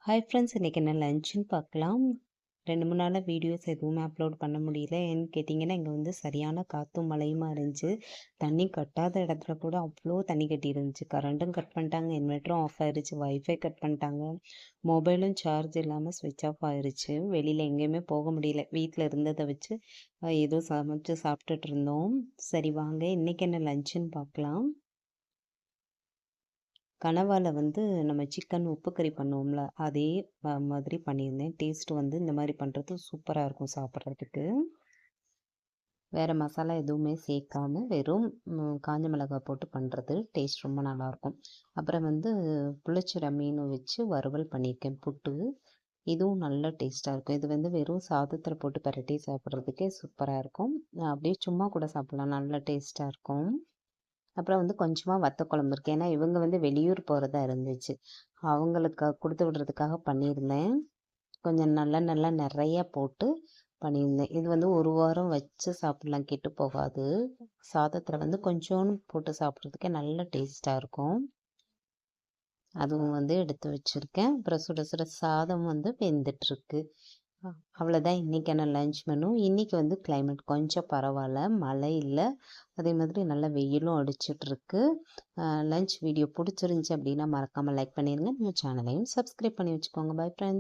Hi friends, இன்றைக்கி என்ன லஞ்சுன்னு பார்க்கலாம். 2-3 நாளாக வீடியோஸ் எதுவுமே அப்லோட் பண்ண முடியல. ஏன்னு கேட்டிங்கன்னா, இங்கே வந்து சரியான காற்றும் மழையுமா இருந்துச்சு. தண்ணி கட்டாத இடத்துல கூட அவ்வளோ தண்ணி கட்டி இருந்துச்சு. கரண்ட்டும் கட் பண்ணிட்டாங்க, இன்வெர்ட்டரும் ஆஃப் ஆயிருச்சு, வைஃபை கட் பண்ணிட்டாங்க, மொபைலும் சார்ஜ் இல்லாமல் ஸ்விட்ச் ஆஃப் ஆயிருச்சு. வெளியில் எங்கேயுமே போக முடியல. வீட்டில் இருந்ததை வச்சு ஏதோ சமைச்சு சாப்பிட்டுட்டு இருந்தோம். சரி வாங்க, இன்றைக்கி என்ன லஞ்சுன்னு பார்க்கலாம். கனவால வந்து நம்ம சிக்கன் உப்பு கறி பண்ணுவோம்ல, அதே மாதிரி பண்ணியிருந்தேன். டேஸ்ட் வந்து இந்த மாதிரி பண்ணுறது சூப்பராக இருக்கும் சாப்பிட்றதுக்கு. வேறு மசாலா எதுவுமே சேர்க்காம வெறும் காஞ்ச மிளகாய் போட்டு பண்ணுறது டேஸ்ட் ரொம்ப நல்லாயிருக்கும். அப்புறம் வந்து புளிச்சீரை மீன் வச்சு வறுவல் பண்ணியிருக்கேன் புட்டு. இதுவும் நல்ல டேஸ்ட்டாக இருக்கும். இது வந்து வெறும் சாதத்தில் போட்டு பரட்டி சாப்பிட்றதுக்கே சூப்பராக இருக்கும். அப்படியே சும்மா கூட சாப்பிட்லாம், நல்ல டேஸ்ட்டாக இருக்கும். அப்புறம் வந்து கொஞ்சமாக வத்த குழம்பு இருக்குது. ஏன்னா இவங்க வந்து வெளியூர் போகிறதா இருந்துச்சு, அவங்களுக்கு கொடுத்து விடுறதுக்காக பண்ணியிருந்தேன். கொஞ்சம் நல்ல நிறையா போட்டு பண்ணியிருந்தேன். இது வந்து ஒரு வாரம் வச்சு சாப்பிட்லாம், கெட்டு போகாது. சாதத்தில் வந்து கொஞ்சோண்டு போட்டு சாப்பிட்றதுக்கே நல்ல டேஸ்ட்டாக இருக்கும். அதுவும் வந்து எடுத்து வச்சுருக்கேன். அப்புறம் சுட சுட சாதம் வந்து வெந்துட்டுருக்கு. அவ்வளோதான் இன்றைக்கான லஞ்ச் மெனு. இன்றைக்கி வந்து கிளைமேட் கொஞ்சம் பரவாயில்ல, மழை இல்லை, அதே மாதிரி நல்ல வெயிலும் அடிச்சிட்ருக்கு. லஞ்ச் வீடியோ பிடிச்சிருந்துச்சி அப்படின்னா மறக்காமல் லைக் பண்ணிடுங்க. நம்ம சேனலையும் சப்ஸ்கிரைப் பண்ணி வச்சுக்கோங்க. Bye friends.